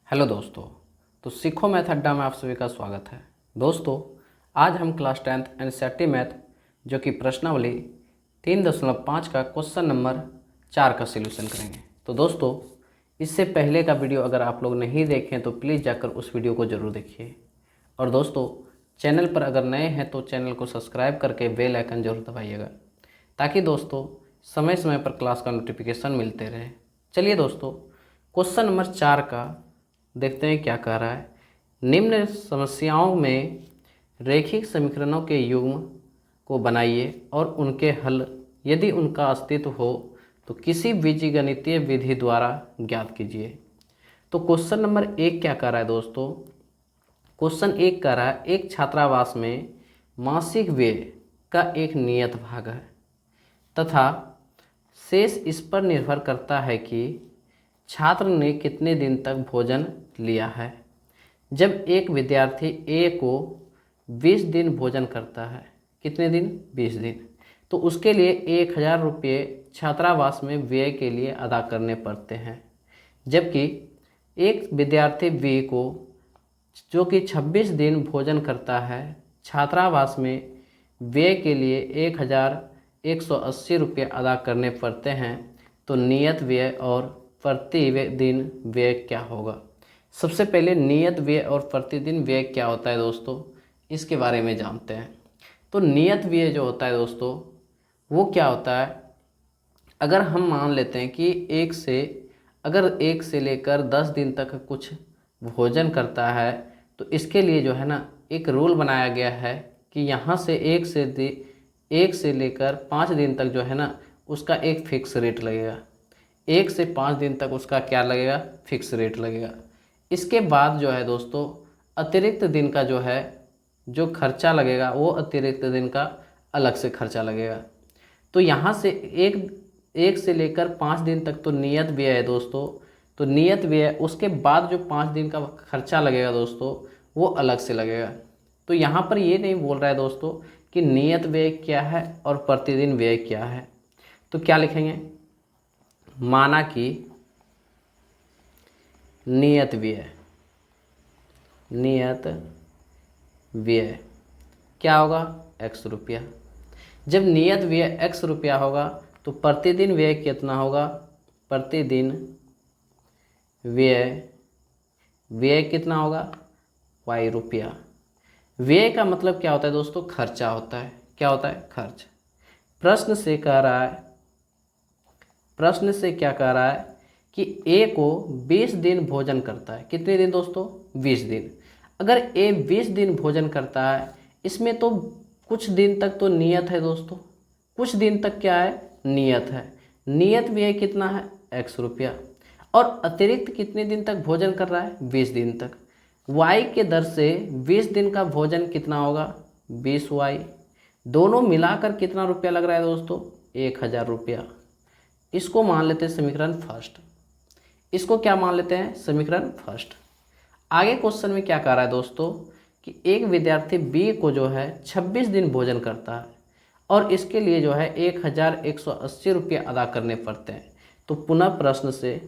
Hello दोस्तों। तो सीखो मैथ अड्डा में आप सभी का स्वागत है। दोस्तों, आज हम क्लास 10th एनसीईआरटी मैथ जो कि प्रश्नावली 3.5 का क्वेश्चन नंबर 4 का सलूशन करेंगे। तो दोस्तों, इससे पहले का वीडियो अगर आप लोग नहीं देखें तो प्लीज़ जाकर उस वीडियो को ज़रूर देखिए। और दोस्तों, चैनल पर अगर नए हैं तो चैनल को सब्सक्राइब करके बेल आइकन जरूर दबाइएगा, ताकि दोस्तों समय समय पर क्लास का नोटिफिकेशन मिलते रहे। चलिए दोस्तों, क्वेश्चन नंबर 4 का देखते हैं क्या कह रहा है। निम्न समस्याओं में रैखिक समीकरणों के युग्म को बनाइए और उनके हल, यदि उनका अस्तित्व हो तो किसी बीजगणितीय विधि द्वारा ज्ञात कीजिए। तो क्वेश्चन नंबर 1 क्या कह रहा है दोस्तों? क्वेश्चन 1 कह रहा है एक छात्रावास में मासिक व्यय का एक नियत भाग है तथा शेष इस पर निर्भर करता है कि छात्र ने कितने दिन तक भोजन लिया है। जब एक विद्यार्थी ए को 20 दिन भोजन करता है, कितने दिन? 20 दिन, तो उसके लिए 1000 रुपये छात्रावास में व्यय के लिए अदा करने पड़ते हैं। जबकि एक विद्यार्थी बी को जो कि 26 दिन भोजन करता है, छात्रावास में व्यय के लिए 1180 रुपये अदा करने पड़ते हैं। तो नियत व्यय और प्रति दिन व्यय क्या होगा? सबसे पहले नियत व्यय और प्रतिदिन व्यय क्या होता है दोस्तों, इसके बारे में जानते हैं। तो नियत व्यय जो होता है दोस्तों, वो क्या होता है? अगर हम मान लेते हैं कि अगर 1 से लेकर 10 दिन तक कुछ भोजन करता है, तो इसके लिए जो है ना एक रूल बनाया गया है कि यहाँ से 1 से लेकर 5 दिन तक जो है ना उसका एक फिक्स रेट लगेगा। 1 से 5 दिन तक उसका क्या लगेगा? फिक्स रेट लगेगा। इसके बाद जो है दोस्तों, अतिरिक्त दिन का जो है जो खर्चा लगेगा, वो अतिरिक्त दिन का अलग से खर्चा लगेगा। तो यहाँ से एक से लेकर 5 दिन तक तो नियत व्यय है दोस्तों। तो नियत व्यय, उसके बाद जो 5 दिन का खर्चा लगेगा दोस्तों, वो अलग से लगेगा। तो यहाँ पर ये नहीं बोल रहा है दोस्तों कि नियत व्यय क्या है और प्रतिदिन व्यय क्या है। तो क्या लिखेंगे? माना कि नियत व्यय क्या होगा? x रुपया। जब नियत व्यय x रुपया होगा तो प्रतिदिन व्यय कितना होगा? प्रतिदिन व्यय कितना होगा? y रुपया। व्यय का मतलब क्या होता है दोस्तों? खर्चा होता है। क्या होता है? खर्च। प्रश्न से क्या कह रहा है कि ए को 20 दिन भोजन करता है। कितने दिन दोस्तों? 20 दिन। अगर ए 20 दिन भोजन करता है, इसमें तो कुछ दिन तक तो नियत है दोस्तों, कुछ दिन तक क्या है? नियत है। नियत व्यय कितना है? x रुपया। और अतिरिक्त कितने दिन तक भोजन कर रहा है? 20 दिन तक। y के दर से 20 दिन का भोजन कितना होगा? 20y। दोनों मिलाकर कितना रुपया लग रहा है दोस्तों? 1000 रुपया। इसको मान लेते हैं समीकरण फर्स्ट। इसको क्या मान लेते हैं? समीकरण फर्स्ट। आगे क्वेश्चन में क्या कह रहा है दोस्तों कि एक विद्यार्थी बी को जो है 26 दिन भोजन करता है और इसके लिए जो है 1180 रुपये अदा करने पड़ते हैं। तो पुनः प्रश्न से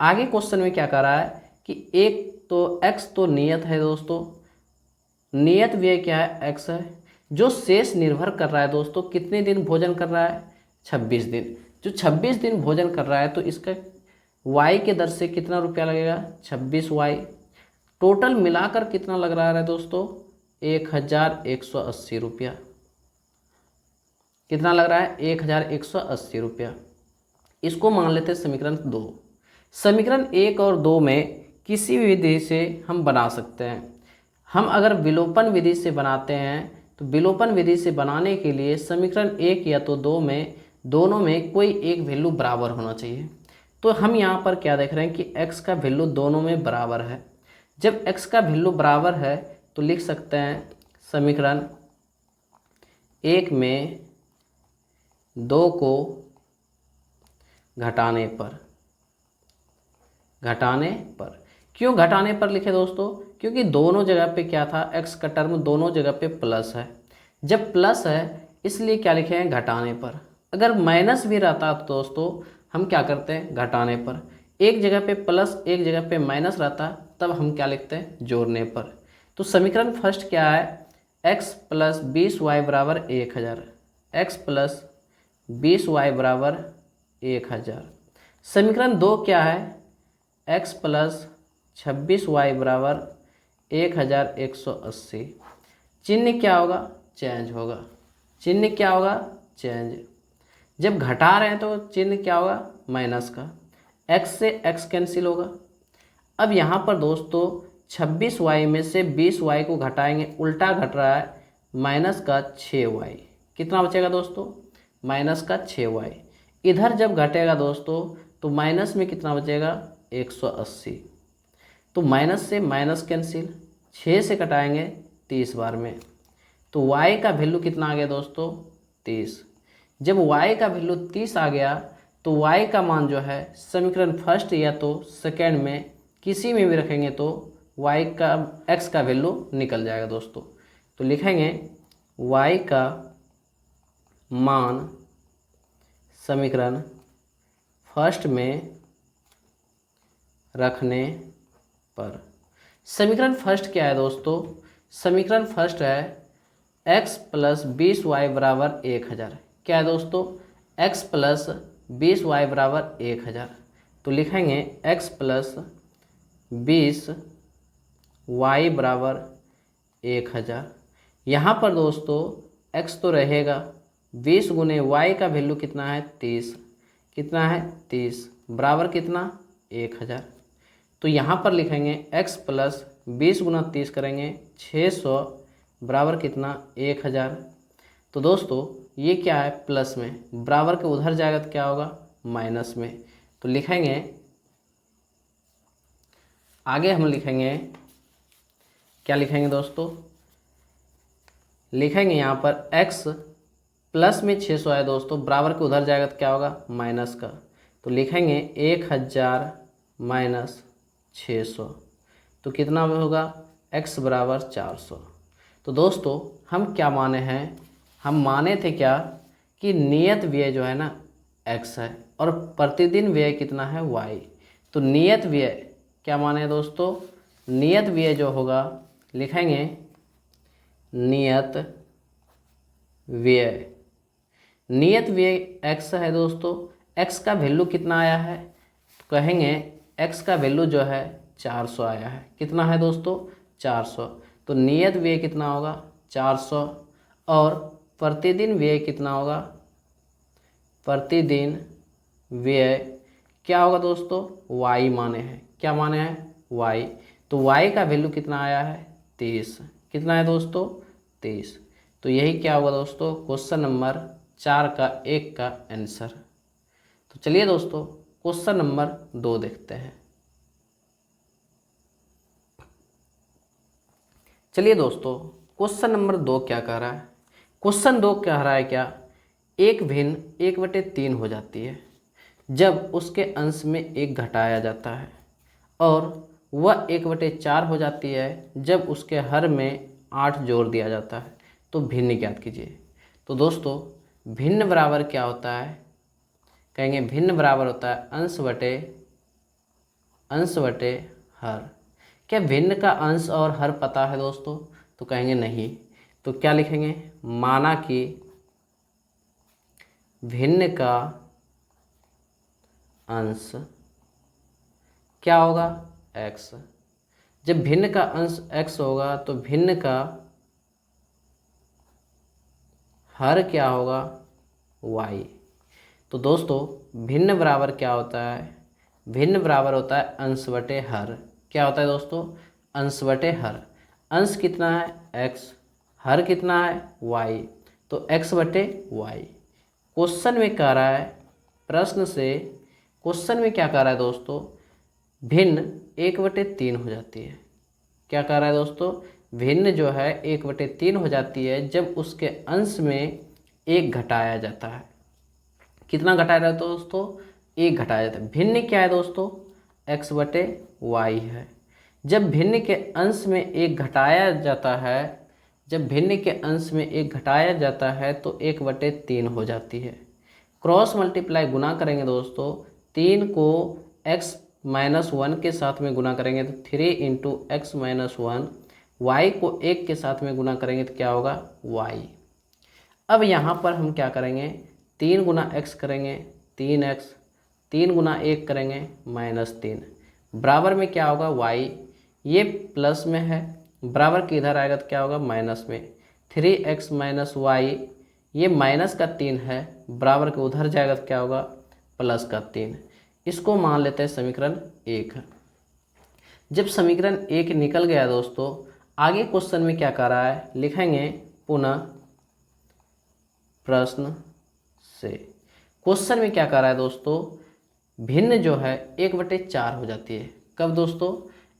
आगे क्वेश्चन में क्या कह रहा है कि एक तो x तो नियत है दोस्तों, नियत व्यय क्या है? x है। जो शेष निर्भर कर रहा है दोस्तों, कितने दिन भोजन कर रहा है? 26 दिन। जो 26 दिन भोजन कर रहा है तो इसका y के दर से कितना रुपया लगेगा? 26y। टोटल मिलाकर कितना लग रहा है दोस्तों? 1180 रुपया। कितना लग रहा है? 1180 रुपया। इसको मान लेते हैं समीकरण 2। समीकरण 1 और 2 में किसी भी विधि से हम बना सकते हैं। हम अगर विलोपन विधि से बनाते हैं तो विलोपन विधि से बनाने के लिए समीकरण 1 या तो 2 में दोनों में कोई एक वैल्यू बराबर होना चाहिए। तो हम यहाँ पर क्या देख रहे हैं कि x का वैल्यू दोनों में बराबर है। जब x का वैल्यू बराबर है तो लिख सकते हैं समीकरण 1 में 2 को घटाने पर क्यों घटाने पर लिखे दोस्तों? क्योंकि दोनों जगह पे क्या था? x का टर्म दोनों जगह पे प्लस है। जब प्लस है इसलिए क्या लिखे हैं? घटाने पर। अगर माइनस भी रहता तो दोस्तों हम क्या करते हैं, घटाने पर एक जगह पे प्लस एक जगह पे माइनस रहता, तब हम क्या लिखते हैं, जोड़ने पर। तो समीकरण फर्स्ट क्या है, x प्लस 20y बराबर 1000, x प्लस 20y बराबर 1000। समीकरण दो क्या है, x प्लस 26y बराबर 1180। चिन्ह क्या होगा, चेंज होगा। चिन्ह क्या होगा, चेंज। जब घटा रहे हैं तो चिन्ह क्या होगा, माइनस का। x से x कैंसिल होगा। अब यहाँ पर दोस्तों 26y में से 20y को घटाएंगे, उल्टा घट रहा है, माइनस का 6y। कितना बचेगा दोस्तों, माइनस का 6y। इधर जब घटेगा दोस्तों तो माइनस में कितना बचेगा, 180। तो माइनस से माइनस कैंसिल, 6 से कटाएंगे 30 बार में, तो y का वैल्यू कितना आ गया दोस्तों, 30। जब y का वैल्यू 30 आ गया तो y का मान जो है समीकरण फर्स्ट या तो सेकेंड में किसी में भी रखेंगे तो y का x का वैल्यू निकल जाएगा दोस्तों। तो लिखेंगे y का मान समीकरण फर्स्ट में रखने पर। समीकरण फर्स्ट क्या है दोस्तों, समीकरण फर्स्ट है x प्लस 20y बराबर 1000। क्या है दोस्तों, x प्लस 20y बराबर 1000। तो लिखेंगे x प्लस 20y बराबर 1000। यहाँ पर दोस्तों x तो रहेगा, 20 गुने y का वैल्यू कितना है, 30। कितना है, 30 बराबर कितना, 1000। तो यहाँ पर लिखेंगे x प्लस 20 गुना 30 करेंगे 600 बराबर कितना, 1000। तो दोस्तों ये क्या है, प्लस में, बराबर के उधर जाएगा तो क्या होगा, माइनस में। तो लिखेंगे आगे, हम लिखेंगे क्या लिखेंगे दोस्तों, लिखेंगे यहाँ पर x प्लस में 600 है दोस्तों, बराबर के उधर जाएगा तो क्या होगा, माइनस का। तो लिखेंगे 1000 माइनस 600, तो कितना होगा, x बराबर 400। तो दोस्तों हम क्या माने हैं, हम माने थे क्या कि नियत व्यय जो है ना x है और प्रतिदिन व्यय कितना है, y। तो नियत व्यय क्या माने दोस्तों, नियत व्यय जो होगा, लिखेंगे नियत व्यय। नियत व्यय x है दोस्तों, x का वैल्यू कितना आया है, तो कहेंगे x का वैल्यू जो है 400 आया है। कितना है दोस्तों, 400। तो नियत व्यय कितना होगा, 400। और प्रतिदिन व्यय कितना होगा, प्रतिदिन व्यय क्या होगा दोस्तों, y माने हैं। क्या माने हैं, y। तो y का वैल्यू कितना आया है, 30। कितना है दोस्तों, 30। तो यही क्या होगा दोस्तों, क्वेश्चन नंबर 4 का 1 का आंसर। तो चलिए दोस्तों क्वेश्चन नंबर 2 देखते हैं। चलिए दोस्तों क्वेश्चन नंबर 2 क्या कह रहा है, क्वेश्चन 2 कह रहा है क्या, एक भिन्न 1/3 हो जाती है जब उसके अंश में 1 घटाया जाता है, और वह 1/4 हो जाती है जब उसके हर में 8 जोड़ दिया जाता है। तो भिन्न ज्ञात कीजिए। तो दोस्तों भिन्न बराबर क्या होता है, कहेंगे भिन्न बराबर होता है अंश बटे हर। क्या भिन्न का अंश और हर पता है दोस्तों, तो कहेंगे नहीं। तो क्या लिखेंगे, माना कि भिन्न का अंश क्या होगा, x। जब भिन्न का अंश x होगा तो भिन्न का हर क्या होगा, y। तो दोस्तों भिन्न बराबर क्या होता है, भिन्न बराबर होता है अंश बटे हर। क्या होता है दोस्तों, अंश बटे हर। अंश कितना है x, हर कितना है y, तो x बटे y। क्वेश्चन में कह रहा है, प्रश्न से क्वेश्चन में क्या कह रहा है दोस्तों, भिन्न 1/3 हो जाती है। क्या कह रहा है दोस्तों, भिन्न जो है 1/3 हो जाती है जब उसके अंश में 1 घटाया जाता है। कितना घटाया जाता है दोस्तों, 1 घटाया जाता है। भिन्न क्या है दोस्तों, x बटे y है। जब भिन्न के अंश में 1 घटाया जाता है, जब भिन्न के अंश में 1 घटाया जाता है तो 1/3 हो जाती है। क्रॉस मल्टीप्लाई गुना करेंगे दोस्तों 3 को x माइनस 1 के साथ में गुना करेंगे तो 3 इंटू एक्स माइनस 1, वाई को 1 के साथ में गुना करेंगे तो क्या होगा y। अब यहाँ पर हम क्या करेंगे, 3 गुना x करेंगे 3x, 3 गुना 1 करेंगे -3, बराबर में क्या होगा y, ये प्लस में है बराबर के इधर आएगा तो क्या होगा माइनस में, 3x माइनस वाई, ये माइनस का 3 है बराबर के उधर जाएगा तो क्या होगा प्लस का 3। इसको मान लेते हैं समीकरण 1। जब समीकरण 1 निकल गया दोस्तों, आगे क्वेश्चन में क्या कर रहा है, लिखेंगे पुनः प्रश्न से। क्वेश्चन में क्या कर रहा है दोस्तों, भिन्न जो है 1/4 हो जाती है। कब दोस्तों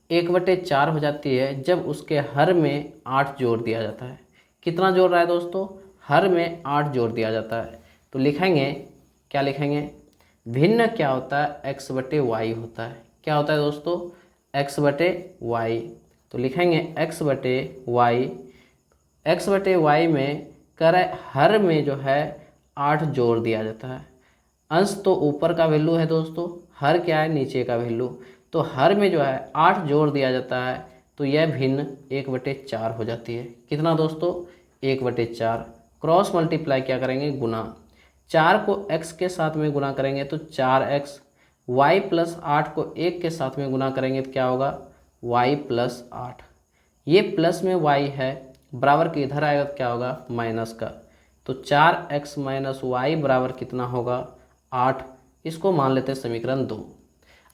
1/4 हो जाती है, जब उसके हर में 8 जोड़ दिया जाता है। कितना जोड़ रहा है दोस्तों, हर में 8 जोड़ दिया जाता है। तो लिखेंगे, क्या लिखेंगे, भिन्न क्या होता है x/y होता है। क्या होता है दोस्तों x/y। तो लिखेंगे x/y, x/y में कर हर में जो है 8 जोड़ दिया जाता है। अंश तो ऊपर का वैल्यू है दोस्तों, हर क्या है नीचे का वैल्यू, तो हर में जो है 8 जोड़ दिया जाता है, तो यह भिन्न 1/4 हो जाती है। कितना दोस्तों 1/4। क्रॉस मल्टीप्लाई क्या करेंगे, गुना, 4 को x के साथ में गुना करेंगे तो 4x, y प्लस 8 को 1 के साथ में गुना करेंगे तो क्या होगा y प्लस 8, ये प्लस में y है बराबर के इधर आएगा तो क्या होगा माइनस का, तो 4x माइनस वाई बराबर कितना होगा 8। इसको मान लेते हैं समीकरण 2।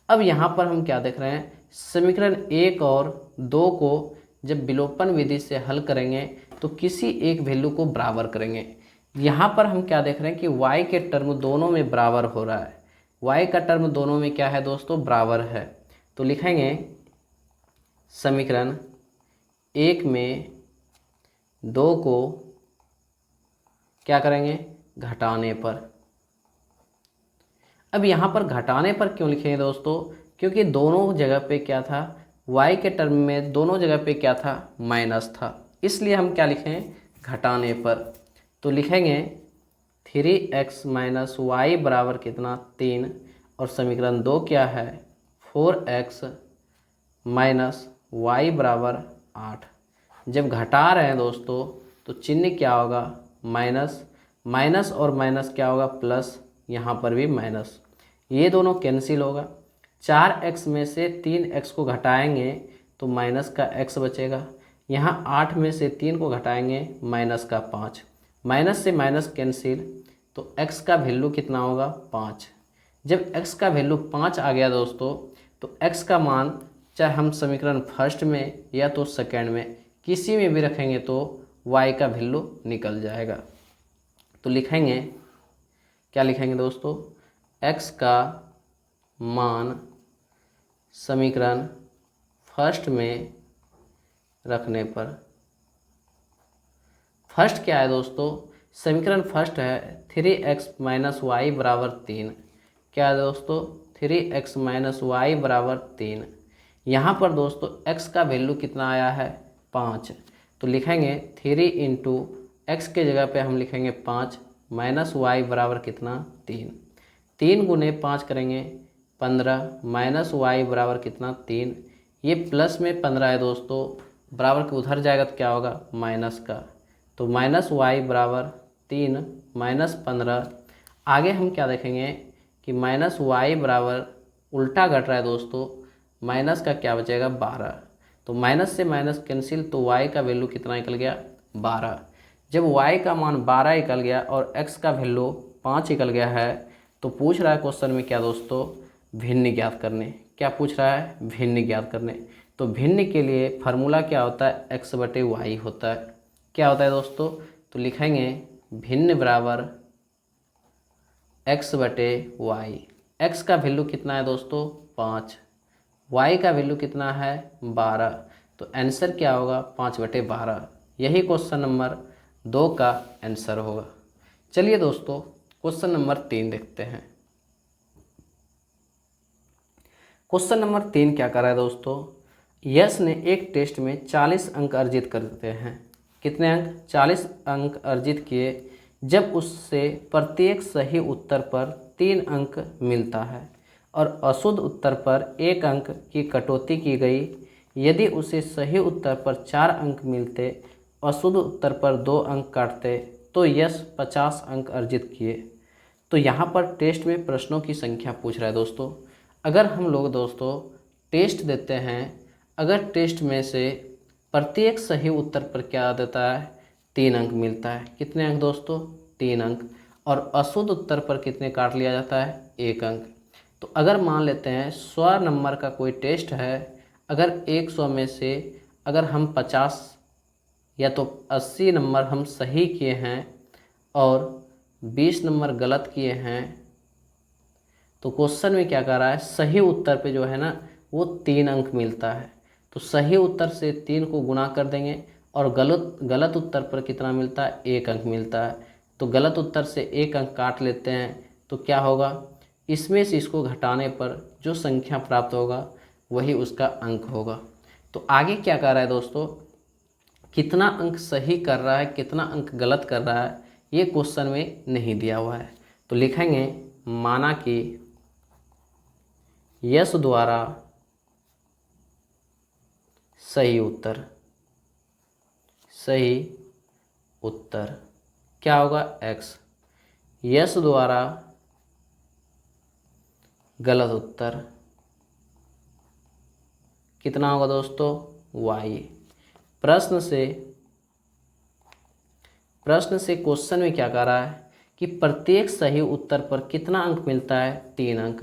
अब यहाँ पर हम क्या देख रहे हैं, समीकरण 1 और 2 को जब विलोपन विधि से हल करेंगे तो किसी एक वैल्यू को बराबर करेंगे। यहाँ पर हम क्या देख रहे हैं कि y के टर्म दोनों में बराबर हो रहा है, y का टर्म दोनों में क्या है दोस्तों बराबर है। तो लिखेंगे समीकरण 1 में 2 को क्या करेंगे घटाने पर। अब यहाँ पर घटाने पर क्यों लिखेंगे दोस्तों, क्योंकि दोनों जगह पे क्या था, y के टर्म में दोनों जगह पे क्या था माइनस था, इसलिए हम क्या लिखें घटाने पर। तो लिखेंगे 3x माइनस वाई बराबर कितना 3, और समीकरण 2 क्या है 4x माइनस वाई बराबर 8। जब घटा रहे हैं दोस्तों तो चिन्ह क्या होगा माइनस, माइनस और माइनस क्या होगा प्लस, यहाँ पर भी माइनस, ये दोनों कैंसिल होगा। 4x में से 3x को घटाएंगे तो माइनस का x बचेगा, यहाँ 8 में से 3 को घटाएंगे माइनस का 5, माइनस से माइनस कैंसिल, तो x का वैल्यू कितना होगा 5। जब x का वैल्यू 5 आ गया दोस्तों, तो x का मान चाहे हम समीकरण फर्स्ट में या तो सेकेंड में किसी में भी रखेंगे तो y का वैल्यू निकल जाएगा। तो लिखेंगे, क्या लिखेंगे दोस्तों, x का मान समीकरण फर्स्ट में रखने पर, फर्स्ट क्या है दोस्तों, समीकरण फर्स्ट है 3x माइनस वाई बराबर 3। क्या है दोस्तों 3x माइनस वाई बराबर 3। यहाँ पर दोस्तों x का वैल्यू कितना आया है 5, तो लिखेंगे 3 इंटू एक्स के जगह पे हम लिखेंगे 5 माइनस वाई बराबर कितना 3, 3 गुने 5 करेंगे 15 माइनस वाई बराबर कितना 3, ये प्लस में 15 है दोस्तों, बराबर के उधर जाएगा तो क्या होगा माइनस का, तो माइनस वाई बराबर 3 माइनस 15। आगे हम क्या देखेंगे कि माइनस वाई बराबर उल्टा घट रहा है दोस्तों, माइनस का क्या बचेगा 12, तो माइनस से माइनस कैंसिल, तो y का वैल्यू कितना निकल गया 12। जब y का मान 12 निकल गया और x का वैल्यू 5 निकल गया है, तो पूछ रहा है क्वेश्चन में क्या दोस्तों भिन्न ज्ञात करने। क्या पूछ रहा है भिन्न ज्ञात करने। तो भिन्न के लिए फार्मूला क्या होता है x/y होता है। क्या होता है दोस्तों, तो लिखेंगे भिन्न बराबर x/y। x का वैल्यू कितना है दोस्तों 5, y का वैल्यू कितना है 12, तो आंसर क्या होगा 5/12। यही क्वेश्चन नंबर 2 का आंसर होगा। चलिए दोस्तों क्वेश्चन नंबर 3 देखते हैं। क्वेश्चन नंबर 3 क्या कर रहा है दोस्तों, यश ने एक टेस्ट में 40 अंक अर्जित करते हैं। कितने अंक 40 अंक अर्जित किए। जब उससे प्रत्येक सही उत्तर पर 3 अंक मिलता है और अशुद्ध उत्तर पर 1 अंक की कटौती की गई, यदि उसे सही उत्तर पर 4 अंक मिलते, अशुद्ध उत्तर पर 2 अंक काटते तो यश 50 अंक अर्जित किए। तो यहाँ पर टेस्ट में प्रश्नों की संख्या पूछ रहा है दोस्तों। अगर हम लोग दोस्तों टेस्ट देते हैं, अगर टेस्ट में से प्रत्येक सही उत्तर पर क्या देता है, 3 अंक मिलता है। कितने अंक दोस्तों, 3 अंक। और अशुद्ध उत्तर पर कितने काट लिया जाता है, 1 अंक। तो अगर मान लेते हैं 100 नंबर का कोई टेस्ट है, अगर 100 में से अगर हम 50 या तो 80 नंबर हम सही किए हैं और 20 नंबर गलत किए हैं, तो क्वेश्चन में क्या कर रहा है, सही उत्तर पे जो है ना वो 3 अंक मिलता है। तो सही उत्तर से 3 को गुणा कर देंगे और गलत उत्तर पर कितना मिलता है, 1 अंक मिलता है। तो गलत उत्तर से 1 अंक काट लेते हैं तो क्या होगा, इसमें से इसको घटाने पर जो संख्या प्राप्त होगा वही उसका अंक होगा। तो आगे क्या कर रहा है दोस्तों, कितना अंक सही कर रहा है, कितना अंक गलत कर रहा है, ये क्वेश्चन में नहीं दिया हुआ है। तो लिखेंगे माना कि यश द्वारा सही उत्तर क्या होगा, x। यश द्वारा गलत उत्तर कितना होगा दोस्तों, y। प्रश्न से क्वेश्चन में क्या कर रहा है कि प्रत्येक सही उत्तर पर कितना अंक मिलता है, 3 अंक।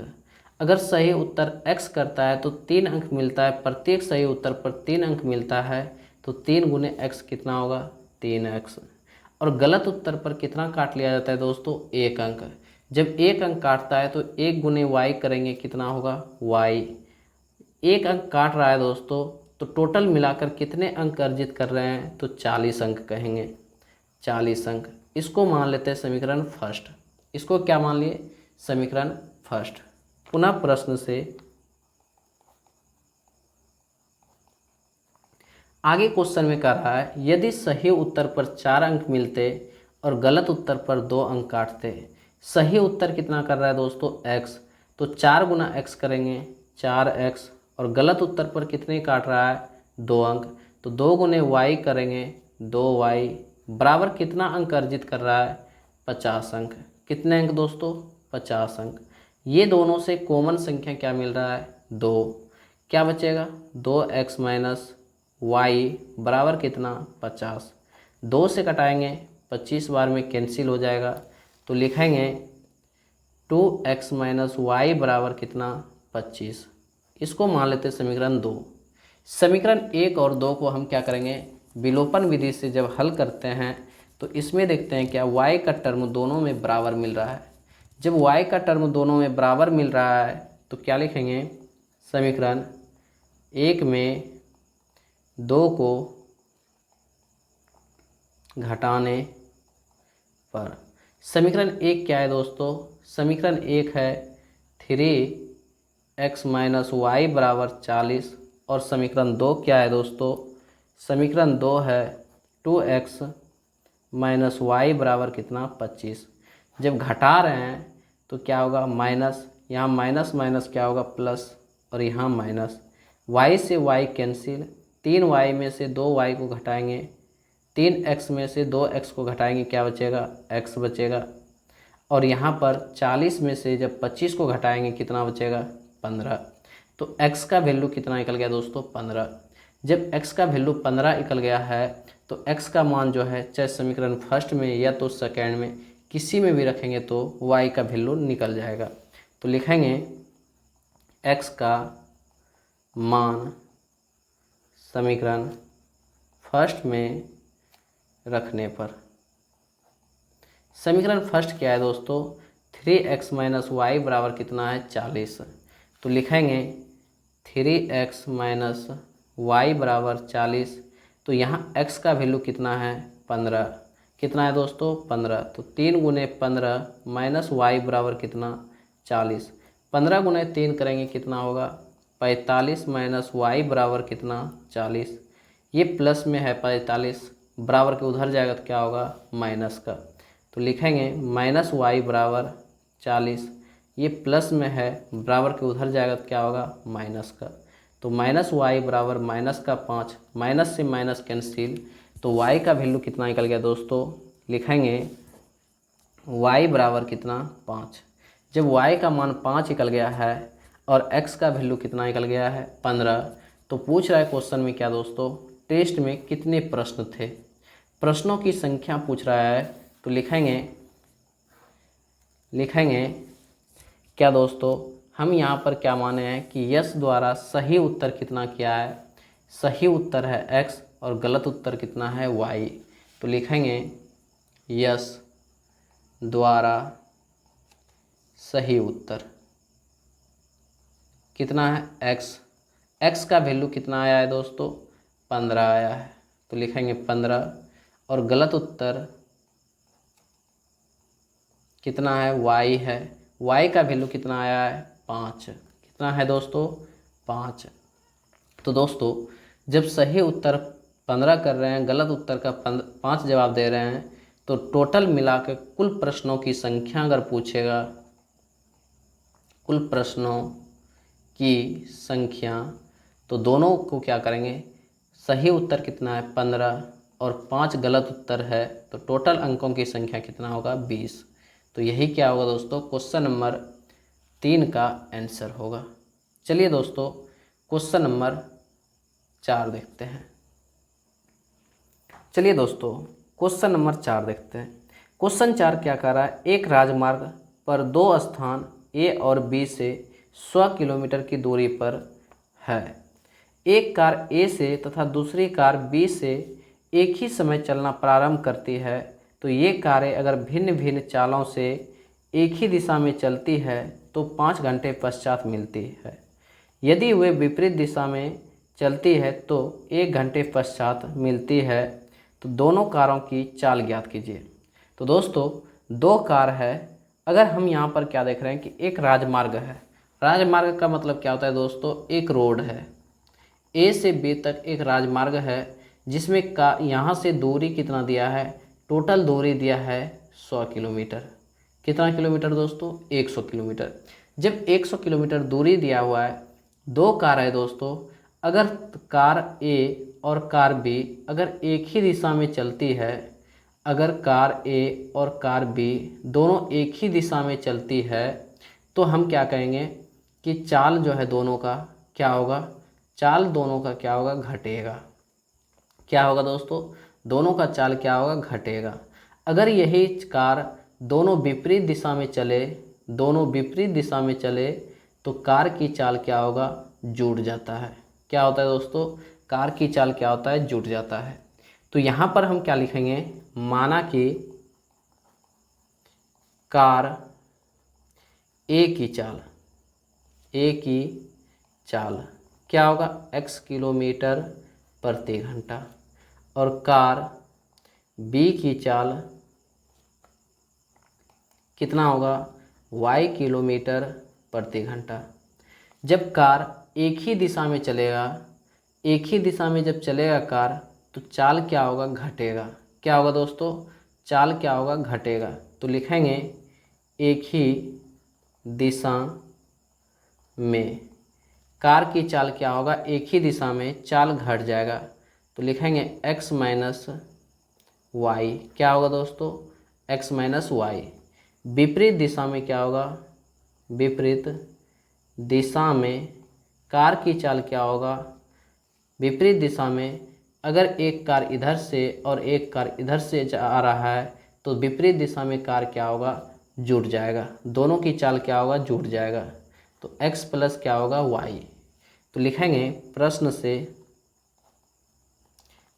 अगर सही उत्तर x करता है तो 3 अंक मिलता है, प्रत्येक सही उत्तर पर 3 अंक मिलता है, तो 3 गुने x कितना होगा, 3x। और गलत उत्तर पर कितना काट लिया जाता है दोस्तों, 1 अंक। जब 1 अंक काटता है तो 1 गुने y करेंगे, कितना होगा, y। 1 अंक काट रहा है दोस्तों, तो टोटल मिलाकर कितने अंक अर्जित कर रहे हैं, तो 40 अंक कहेंगे, 40 अंक। इसको मान लेते हैं समीकरण फर्स्ट। इसको क्या मान लिए, समीकरण फर्स्ट। पुनः प्रश्न से आगे क्वेश्चन में कर रहा है, यदि सही उत्तर पर 4 अंक मिलते और गलत उत्तर पर 2 अंक काटते। सही उत्तर कितना कर रहा है दोस्तों, x। तो 4 गुना x करेंगे, 4x। और गलत उत्तर पर कितने काट रहा है, 2 अंक। तो 2 गुने y करेंगे, 2y बराबर कितना अंक अर्जित कर रहा है, 50 अंक। कितने अंक दोस्तों, 50 अंक। ये दोनों से कॉमन संख्या क्या मिल रहा है, 2। क्या बचेगा, 2x माइनस y बराबर कितना, 50। 2 से घटाएंगे, 25 बार में कैंसिल हो जाएगा। तो लिखेंगे 2x माइनस वाई बराबर कितना, 25। इसको मान लेते हैं समीकरण 2। समीकरण 1 और 2 को हम क्या करेंगे, विलोपन विधि से जब हल करते हैं तो इसमें देखते हैं क्या y का टर्म दोनों में बराबर मिल रहा है। जब y का टर्म दोनों में बराबर मिल रहा है तो क्या लिखेंगे, समीकरण 1 में 2 को घटाने पर। समीकरण 1 क्या है दोस्तों, समीकरण 1 है 3x माइनस वाई बराबर 40। और समीकरण 2 क्या है दोस्तों, समीकरण 2 है 2x माइनस वाई बराबर कितना, 25। जब घटा रहे हैं तो क्या होगा, माइनस, यहाँ माइनस माइनस क्या होगा, प्लस, और यहाँ माइनस। y से y कैंसिल, 3y में से 2y को घटाएंगे, 3x में से 2x को घटाएंगे, क्या बचेगा, x बचेगा। और यहाँ पर 40 में से जब 25 को घटाएंगे कितना बचेगा, 15। तो x का वैल्यू कितना निकल गया दोस्तों, 15। जब x का वैल्यू 15 निकल गया है तो x का मान जो है, चाहे समीकरण फर्स्ट में या तो सेकेंड में किसी में भी रखेंगे तो y का वैल्यू निकल जाएगा। तो लिखेंगे x का मान समीकरण फर्स्ट में रखने पर। समीकरण फर्स्ट क्या है दोस्तों, 3x माइनस वाई बराबर कितना है, 40। तो लिखेंगे 3x माइनस वाई बराबर 40। तो यहाँ x का वैल्यू कितना है, 15। कितना है दोस्तों, 15। तो 3 गुने 15 माइनस वाई बराबर कितना, 40। 15 गुने 3 करेंगे कितना होगा, 45 माइनस वाई बराबर कितना, 40। ये प्लस में है 45, बराबर के उधर जाएगा तो क्या होगा, माइनस का। तो लिखेंगे माइनस वाई बराबर 40। ये प्लस में है, बराबर के उधर जाएगा तो क्या होगा माइनस का। तो माइनस वाई बराबर माइनस का 5, माइनस से माइनस कैंसिल, तो वाई का वैल्यू कितना निकल गया दोस्तों, लिखेंगे वाई बराबर कितना 5। जब वाई का मान 5 निकल गया है और एक्स का वैल्यू कितना निकल गया है 15, तो पूछ रहा है क्वेश्चन में क्या दोस्तों, टेस्ट में कितने प्रश्न थे, प्रश्नों की संख्या पूछ रहा है। तो लिखेंगे क्या दोस्तों, हम यहाँ पर क्या माने हैं कि यस द्वारा सही उत्तर कितना किया है, सही उत्तर है एक्स और गलत उत्तर कितना है वाई। तो लिखेंगे यस द्वारा सही उत्तर कितना है एक्स, एक्स का वैल्यू कितना आया है दोस्तों 15 आया है, तो लिखेंगे 15, और गलत उत्तर कितना है वाई है, वाई का वैल्यू कितना आया है 5, कितना है दोस्तों 5। तो दोस्तों जब सही उत्तर 15 कर रहे हैं, गलत उत्तर का 5 जवाब दे रहे हैं, तो टोटल मिला के कुल प्रश्नों की संख्या अगर पूछेगा, कुल प्रश्नों की संख्या, तो दोनों को क्या करेंगे, सही उत्तर कितना है 15 और 5 गलत उत्तर है, तो टोटल अंकों की संख्या कितना होगा 20। तो यही क्या होगा दोस्तों, क्वेश्चन नंबर 3 का आंसर होगा। चलिए दोस्तों क्वेश्चन नंबर 4 देखते हैं। चलिए दोस्तों क्वेश्चन नंबर 4 देखते हैं। क्वेश्चन 4 क्या कह रहा है, एक राजमार्ग पर दो स्थान ए और बी से 100 किलोमीटर की दूरी पर है। एक कार ए से तथा दूसरी कार बी से एक ही समय चलना प्रारंभ करती है, तो ये कारें अगर भिन्न भिन्न चालों से एक ही दिशा में चलती है तो 5 घंटे पश्चात मिलती है। यदि वे विपरीत दिशा में चलती है तो 1 घंटे पश्चात मिलती है, तो दोनों कारों की चाल ज्ञात कीजिए। तो दोस्तों दो कार है, अगर हम यहाँ पर क्या देख रहे हैं कि एक राजमार्ग है, राजमार्ग का मतलब क्या होता है दोस्तों, एक रोड है, ए से बी तक एक राजमार्ग है, जिसमें का यहाँ से दूरी कितना दिया है, टोटल दूरी दिया है 100 किलोमीटर। कितना किलोमीटर दोस्तों 100 किलोमीटर। जब 100 किलोमीटर दूरी दिया हुआ है, दो कार है दोस्तों, अगर कार ए और कार बी अगर एक ही दिशा में चलती है, अगर कार ए और कार बी दोनों एक ही दिशा में चलती है, तो हम क्या कहेंगे कि चाल जो है दोनों का क्या होगा, चाल दोनों का क्या होगा घटेगा। क्या होगा दोस्तों, दोनों का चाल क्या होगा घटेगा। अगर यही कार दोनों विपरीत दिशा में चले, दोनों विपरीत दिशा में चले, तो कार की चाल क्या होगा जुड़ जाता है। क्या होता है दोस्तों, कार की चाल क्या होता है जुड़ जाता है। तो यहाँ पर हम क्या लिखेंगे, माना कि कार ए की चाल, ए की चाल क्या होगा x किलोमीटर प्रति घंटा, और कार बी की चाल कितना होगा y किलोमीटर प्रति घंटा। जब कार एक ही दिशा में चलेगा, एक ही दिशा में जब चलेगा कार, तो चाल क्या होगा घटेगा। क्या होगा दोस्तों, चाल क्या होगा घटेगा। तो लिखेंगे एक ही दिशा में कार की चाल क्या होगा, एक ही दिशा में चाल घट जाएगा, तो लिखेंगे x माइनस वाई। क्या होगा दोस्तों x माइनस वाई। विपरीत दिशा में क्या होगा, विपरीत दिशा में कार की चाल क्या होगा, विपरीत दिशा में अगर एक कार इधर से और एक कार इधर से आ रहा है, तो विपरीत दिशा में कार क्या होगा जुड़ जाएगा, दोनों की चाल क्या होगा जुड़ जाएगा, तो x प्लस क्या होगा y। तो लिखेंगे प्रश्न से,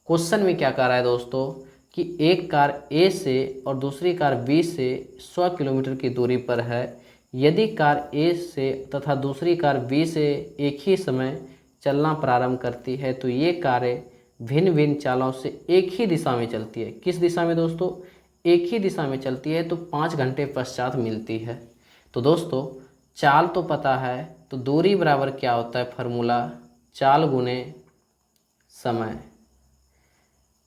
क्वेश्चन में क्या कह रहा है दोस्तों कि एक कार A से और दूसरी कार B से 100 किलोमीटर की दूरी पर है। यदि कार A से तथा दूसरी कार B से एक ही समय चलना प्रारंभ करती है, तो ये कारें भिन्न भिन्न चालों से एक ही दिशा में चलती है। किस दिशा में दोस्तों, एक ही दिशा में चलती है, तो 5 घंटे पश्चात मिलती है। तो दोस्तों चाल तो पता है, तो दूरी बराबर क्या होता है फार्मूला, चाल गुने समय,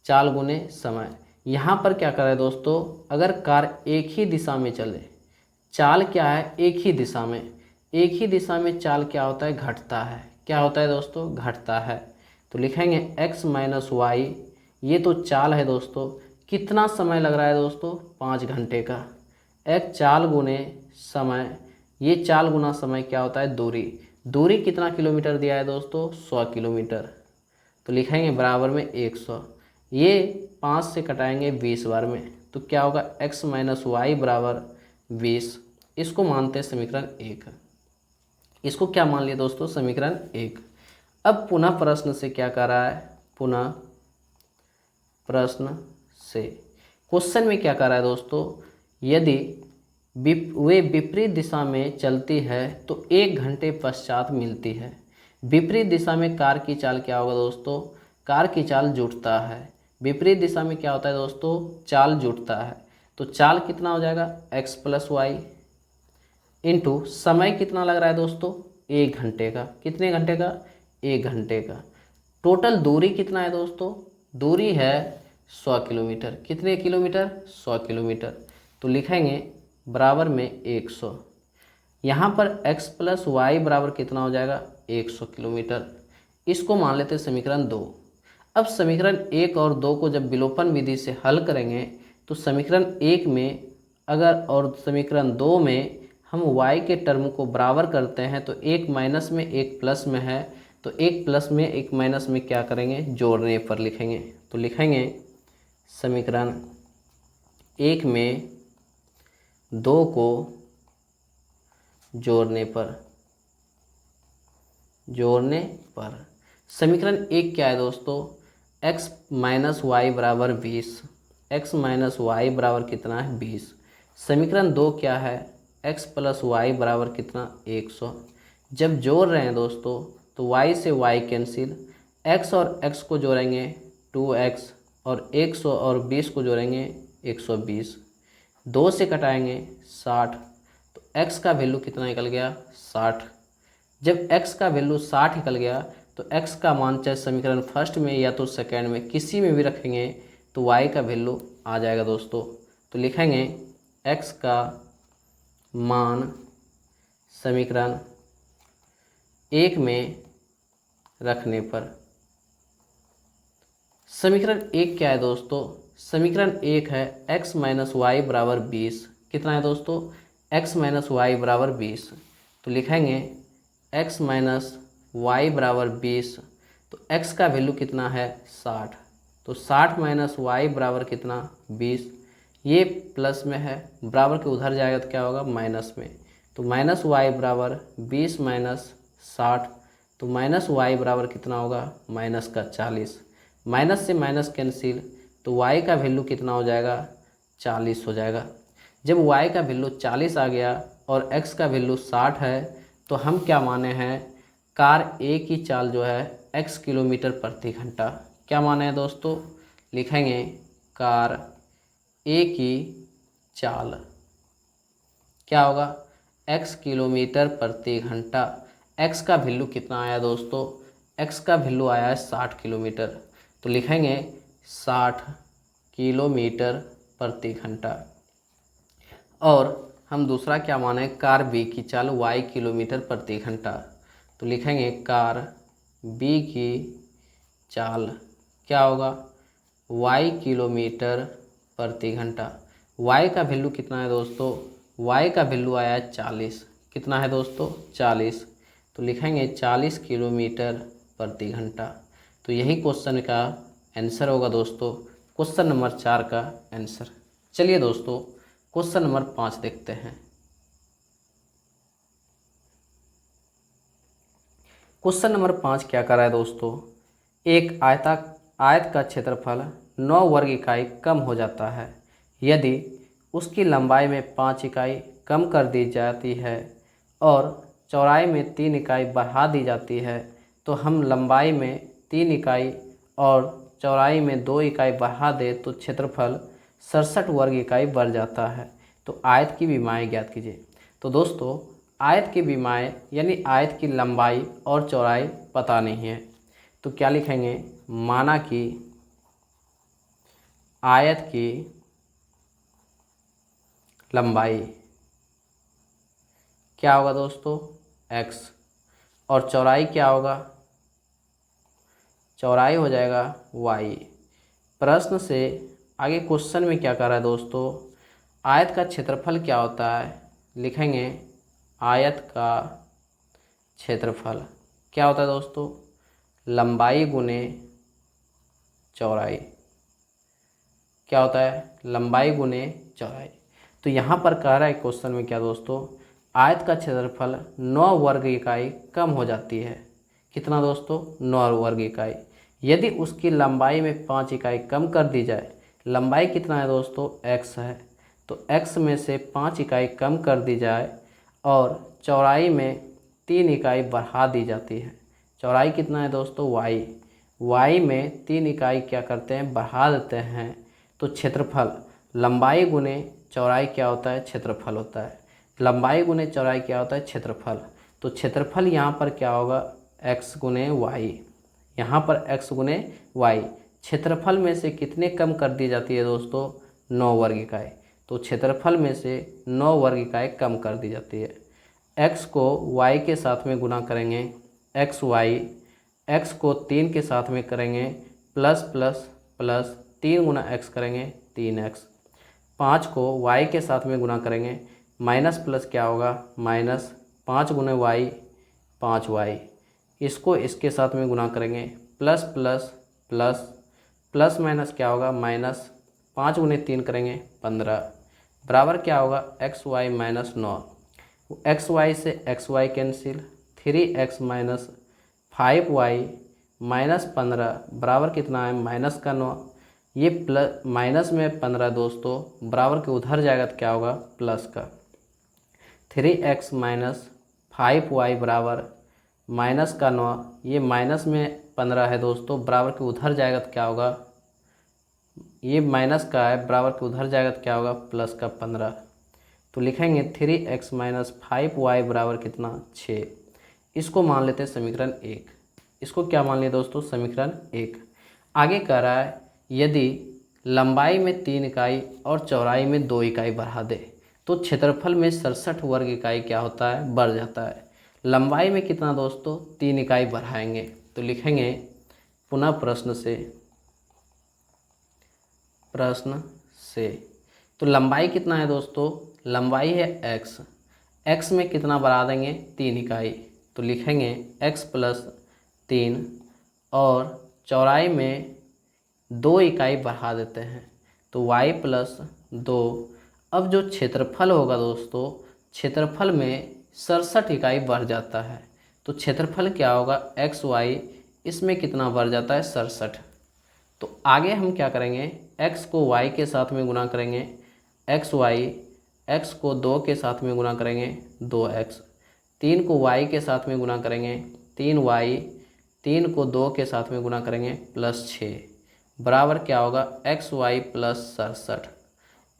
चाल गुने समय। यहाँ पर क्या कर रहा है दोस्तों, अगर कार एक ही दिशा में चले, चाल क्या है, एक ही दिशा में, एक ही दिशा में चाल क्या होता है, घटता है। क्या होता है दोस्तों, घटता है। तो लिखेंगे x माइनस वाई, ये तो चाल है दोस्तों। कितना समय लग रहा है दोस्तों, 5 घंटे का। x चाल गुने समय, ये चाल गुना समय क्या होता है, दूरी। दूरी कितना किलोमीटर दिया है दोस्तों, 100 किलोमीटर। तो लिखेंगे बराबर में 100। ये 5 से कटाएंगे 20 बार में, तो क्या होगा, x माइनस वाई बराबर 20। इसको मानते हैं समीकरण 1। इसको क्या मान लिया दोस्तों, समीकरण 1। अब पुनः प्रश्न से क्या कर रहा है, पुनः प्रश्न से क्वेश्चन में क्या कर रहा है दोस्तों, यदि वे विपरीत दिशा में चलती है तो 1 घंटे पश्चात मिलती है। विपरीत दिशा में कार की चाल क्या होगा दोस्तों, कार की चाल जुटता है। विपरीत दिशा में क्या होता है दोस्तों, चाल जुटता है। तो चाल कितना हो जाएगा, x प्लस वाई इंटू समय कितना लग रहा है दोस्तों, 1 घंटे का। कितने घंटे का, 1 घंटे का। टोटल दूरी कितना है दोस्तों, दूरी है 100 किलोमीटर। कितने किलोमीटर, 100 किलोमीटर। तो लिखेंगे बराबर में 100। यहाँ पर x प्लस वाई बराबर कितना हो जाएगा, 100 किलोमीटर। इसको मान लेते हैं समीकरण 2। अब समीकरण 1 और 2 को जब विलोपन विधि से हल करेंगे तो समीकरण 1 में अगर और समीकरण 2 में हम y के टर्म को बराबर करते हैं तो एक माइनस में एक प्लस में है, तो एक प्लस में एक माइनस में क्या करेंगे, जोड़ने पर लिखेंगे। तो लिखेंगे समीकरण 1 में 2 को जोड़ने पर समीकरण 1 क्या है दोस्तों, x माइनस वाई बराबर 20। x माइनस वाई बराबर कितना है, 20। समीकरण 2 क्या है, x प्लस वाई बराबर कितना, 100। जब जोड़ रहे हैं दोस्तों तो y से y कैंसिल, x और x को जोड़ेंगे 2x, और 100 और 20 को जोड़ेंगे 120। 2 से कटाएंगे 60, तो x का वैल्यू कितना निकल गया, 60। जब x का वैल्यू 60 निकल गया तो x का मान चाहे समीकरण फर्स्ट में या तो सेकेंड में किसी में भी रखेंगे तो y का वैल्यू आ जाएगा दोस्तों। तो लिखेंगे x का मान समीकरण 1 में रखने पर। समीकरण 1 क्या है दोस्तों, समीकरण 1 है x माइनस वाई बराबर 20। कितना है दोस्तों, x माइनस वाई बराबर 20। तो लिखेंगे x माइनस वाई बराबर 20, तो x का वैल्यू कितना है, 60। तो 60 माइनस वाई बराबर कितना, 20। ये प्लस में है, बराबर के उधर जाएगा तो क्या होगा, माइनस में। तो माइनस वाई बराबर 20 माइनस 60, तो माइनस वाई बराबर कितना होगा, माइनस का 40। माइनस से माइनस कैंसिल, तो y का वैल्यू कितना हो जाएगा, 40 हो जाएगा। जब y का वैल्यू 40 आ गया और x का वैल्यू 60 है तो हम क्या माने हैं, कार A की चाल जो है x किलोमीटर प्रति घंटा। क्या माने हैं दोस्तों, लिखेंगे कार A की चाल क्या होगा, x किलोमीटर प्रति घंटा। x का वैल्यू कितना आया दोस्तों, x का वैल्यू आया है 60 किलोमीटर। तो लिखेंगे 60 किलोमीटर प्रति घंटा। और हम दूसरा क्या माने, कार B की चाल y किलोमीटर प्रति घंटा। तो लिखेंगे कार B की चाल क्या होगा, y किलोमीटर प्रति घंटा। y का वैल्यू कितना है दोस्तों, y का वैल्यू आया है 40। कितना है दोस्तों, 40। तो लिखेंगे 40 किलोमीटर प्रति घंटा। तो यही क्वेश्चन का आंसर होगा दोस्तों, क्वेश्चन नंबर 4 का आंसर। चलिए दोस्तों क्वेश्चन नंबर 5 देखते हैं। क्वेश्चन नंबर 5 क्या कर रहा है दोस्तों, एक आयत का क्षेत्रफल 9 वर्ग इकाई कम हो जाता है यदि उसकी लंबाई में 5 इकाई कम कर दी जाती है और चौड़ाई में 3 इकाई बढ़ा दी जाती है, तो हम लंबाई में 3 इकाई और चौड़ाई में 2 इकाई बढ़ा दे तो क्षेत्रफल 67 वर्ग इकाई बढ़ जाता है। तो आयत की विमाएँ ज्ञात कीजिए। तो दोस्तों आयत की विमाएँ यानी आयत की लंबाई और चौड़ाई पता नहीं है, तो क्या लिखेंगे, माना कि आयत की लंबाई क्या होगा दोस्तों, x। और चौड़ाई क्या होगा, चौड़ाई हो जाएगा y। प्रश्न से आगे क्वेश्चन में क्या कर रहा है दोस्तों, आयत का क्षेत्रफल क्या होता है, लिखेंगे आयत का क्षेत्रफल क्या होता है दोस्तों, लंबाई गुने चौड़ाई। क्या होता है, लंबाई गुने चौड़ाई। तो यहाँ पर कह रहा है क्वेश्चन में क्या दोस्तों, आयत का क्षेत्रफल 9 वर्ग इकाई कम हो जाती है। कितना दोस्तों, 9 वर्ग इकाई। यदि उसकी लंबाई में 5 इकाई कम कर दी जाए, लंबाई कितना है दोस्तों, x है, तो x में से 5 इकाई कम कर दी जाए और चौड़ाई में 3 इकाई बढ़ा दी जाती है। चौड़ाई कितना है दोस्तों, y में 3 इकाई क्या करते हैं, बढ़ा देते हैं। तो क्षेत्रफल लंबाई गुने चौड़ाई क्या होता है, क्षेत्रफल होता है। लंबाई गुने चौड़ाई क्या होता है, क्षेत्रफल। तो क्षेत्रफल यहाँ पर क्या होगा, x गुने वाई। यहाँ पर x गुने वाई। क्षेत्रफल में से कितने कम कर दी जाती है दोस्तों, 9 वर्ग इकाई। तो क्षेत्रफल में से 9 वर्ग इकाई कम कर दी जाती है। x को y के साथ में गुना करेंगे, x को 3 के साथ में करेंगे, प्लस प्लस प्लस 3 गुना x करेंगे 3x। 5 को y के साथ में गुना करेंगे, माइनस प्लस क्या होगा, माइनस 5 गुने y 5y। इसको इसके साथ में गुना करेंगे, plus plus plus plus minus क्या होगा, माइनस 5 गुने 3 करेंगे 15, बराबर क्या होगा, xy माइनस 9। xy से xy cancel, 3x minus 5y minus 15 बराबर कितना है, माइनस का 9। ये प्लस माइनस में 15 दोस्तों बराबर के उधर जाएगा तो क्या होगा, प्लस का। 3x माइनस 5y बराबर माइनस का 9। ये माइनस में 15 है दोस्तों, बराबर के उधर जाएगा तो क्या होगा, ये माइनस का है, बराबर के उधर जाएगा तो क्या होगा, प्लस का 15। तो लिखेंगे 3x माइनस 5y बराबर कितना, 6। इसको मान लेते हैं समीकरण 1। इसको क्या मान लिया दोस्तों, समीकरण 1। आगे कह रहा है यदि लंबाई में 3 इकाई और चौड़ाई में 2 इकाई बढ़ा दे तो क्षेत्रफल में 67 वर्ग इकाई क्या होता है, बढ़ जाता है। लंबाई में कितना दोस्तों, 3 इकाई बढ़ाएंगे। तो लिखेंगे पुनः प्रश्न से तो लंबाई कितना है दोस्तों, लंबाई है x में कितना बढ़ा देंगे, 3 इकाई। तो लिखेंगे x प्लस 3 और चौड़ाई में 2 इकाई बढ़ा देते हैं तो y प्लस 2। अब जो क्षेत्रफल होगा दोस्तों, क्षेत्रफल में 67 इकाई बढ़ जाता है। तो क्षेत्रफल क्या होगा, xy, इसमें कितना बढ़ जाता है, 67। तो आगे हम क्या करेंगे, x को y के साथ में गुना करेंगे, x को 2 के साथ में गुना करेंगे 2x। 3 को y के साथ में गुना करेंगे 3y। 3 को 2 के साथ में गुना करेंगे प्लस 6, बराबर क्या होगा, xy प्लस 67।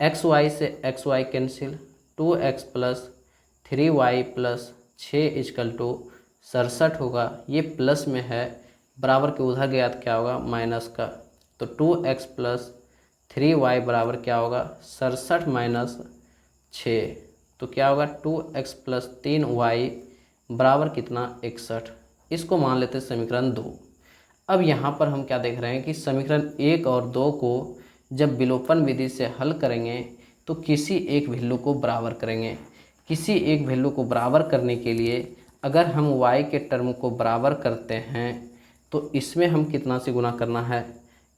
xy से xy cancel, 2x plus 3y plus 6 equal to 67 होगा। ये प्लस में है, बराबर के उधर गया तो क्या होगा, माइनस का। तो 2x प्लस 3y बराबर क्या होगा, 67 माइनस 6। तो क्या होगा, 2x प्लस 3y बराबर कितना, 61। इसको मान लेते हैं समीकरण 2। अब यहाँ पर हम क्या देख रहे हैं कि समीकरण 1 और 2 को जब विलोपन विधि से हल करेंगे तो किसी एक वैल्यू को बराबर करेंगे। किसी एक वैल्यू को बराबर करने के लिए अगर हम y के टर्म को बराबर करते हैं तो इसमें हम कितना से गुना करना है,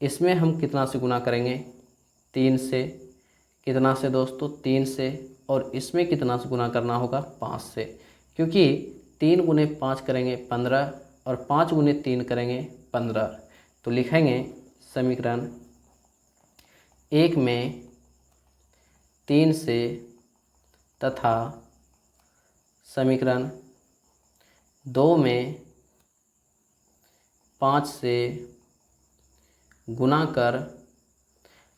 इसमें हम कितना से गुना करेंगे, 3 से। कितना से दोस्तों, 3 से। और इसमें कितना से गुना करना होगा, 5 से, क्योंकि 3 गुने 5 करेंगे 15 और 5 गुने 3 करेंगे 15। तो लिखेंगे समीकरण 1 में 3 से तथा समीकरण 2 में 5 से गुना कर,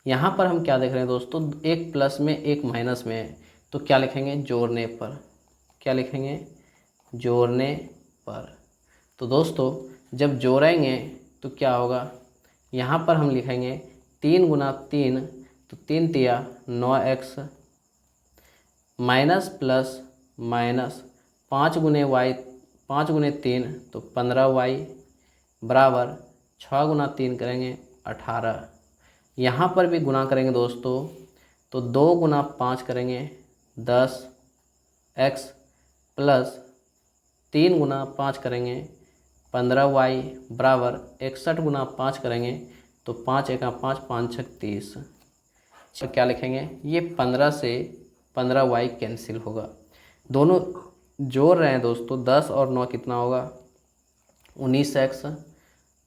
यहाँ पर हम क्या देख रहे हैं दोस्तों, एक प्लस में एक माइनस में है, तो क्या लिखेंगे, जोड़ने पर। क्या लिखेंगे, जोड़ने पर। तो दोस्तों जब जोड़ेंगे तो क्या होगा, यहाँ पर हम लिखेंगे 3 गुना 3, तो 3 तिया 9x माइनस प्लस माइनस 5 गुने वाई, 5 गुने 3 तो 15y बराबर 6 गुना 3 करेंगे 18। यहाँ पर भी गुना करेंगे दोस्तों तो 2 गुना 5 करेंगे 10x प्लस 3 गुना 5 करेंगे 15y बराबर 61 गुना 5 करेंगे तो 5 एका 5, 5 छक 30। तो क्या लिखेंगे, ये 15 से 15y कैंसिल होगा। दोनों जोड़ रहे हैं दोस्तों, 10 और 9 कितना होगा 19x,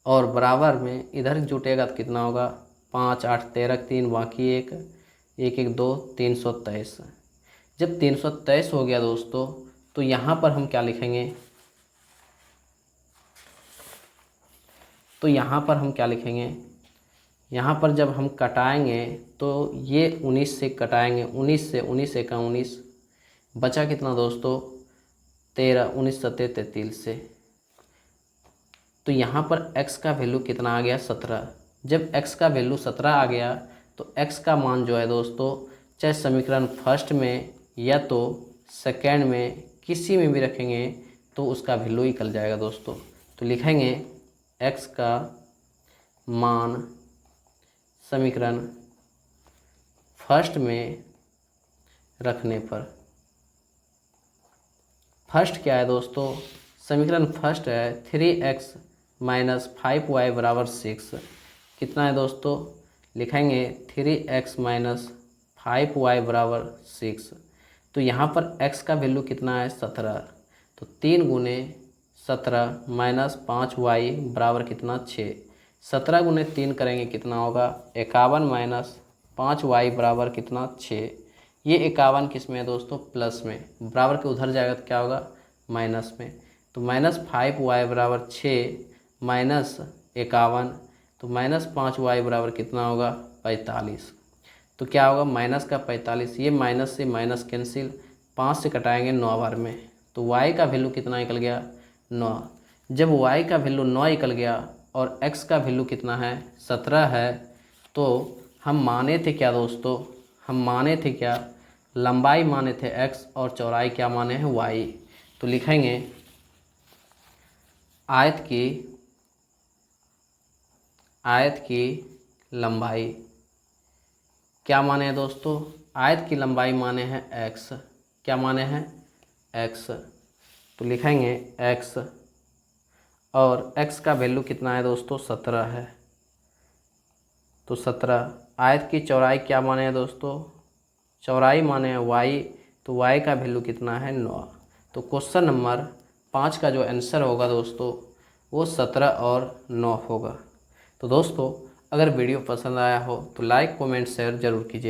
और बराबर में इधर जुटेगा तो कितना होगा 5, 8, 13, 3 बाकी 1, 1, 1, 2, 323। जब 323 हो गया दोस्तों तो यहाँ पर हम क्या लिखेंगे, तो यहाँ पर हम क्या लिखेंगे, यहाँ पर जब हम कटाएंगे तो ये 19 से कटाएंगे, 19 से 19 एका 19 बचा कितना दोस्तों 13, 19 सत्ते 33 से। तो यहाँ पर x का वैल्यू कितना आ गया 17। जब x का वैल्यू 17 आ गया तो x का मान जो है दोस्तों, चाहे समीकरण फर्स्ट में या तो सेकेंड में किसी में भी रखेंगे तो उसका वैल्यू निकल जाएगा दोस्तों। तो लिखेंगे x का मान समीकरण फर्स्ट में रखने पर, फर्स्ट क्या है दोस्तों, समीकरण फर्स्ट है 3x माइनस 5y बराबर 6। कितना है दोस्तों, लिखेंगे 3x माइनस 5y बराबर 6। तो यहाँ पर x का वैल्यू कितना है 17, तो 3 गुने 17 माइनस 5y बराबर कितना 6। 17 गुने 3 करेंगे कितना होगा 51 माइनस 5y बराबर कितना 6। ये 51 किस में है दोस्तों, प्लस में, बराबर के उधर जाएगा तो क्या होगा माइनस में। तो माइनस 5y बराबर 6 माइनस 51, तो माइनस 5y बराबर कितना होगा 45। तो क्या होगा माइनस का 45, ये माइनस से माइनस कैंसिल, 5 से कटाएंगे 9 बार में, तो y का वैल्यू कितना निकल गया 9। जब y का वैल्यू 9 निकल गया और x का वैल्यू कितना है 17 है, तो हम माने थे क्या दोस्तों, हम माने थे क्या, लंबाई माने थे x और चौड़ाई क्या माने हैं y। तो लिखेंगे आयत की लंबाई क्या माने हैं दोस्तों, आयत की लंबाई माने हैं x, क्या माने हैं x। तो लिखेंगे x, और x का वैल्यू कितना है दोस्तों 17 है, तो 17। आयत की चौड़ाई क्या माने हैं दोस्तों, चौड़ाई माने हैं y, तो y का वैल्यू कितना है 9। तो क्वेश्चन नंबर 5 का जो आंसर होगा दोस्तों वो 17 और 9 होगा। तो दोस्तों अगर वीडियो पसंद आया हो तो लाइक कमेंट शेयर ज़रूर कीजिए।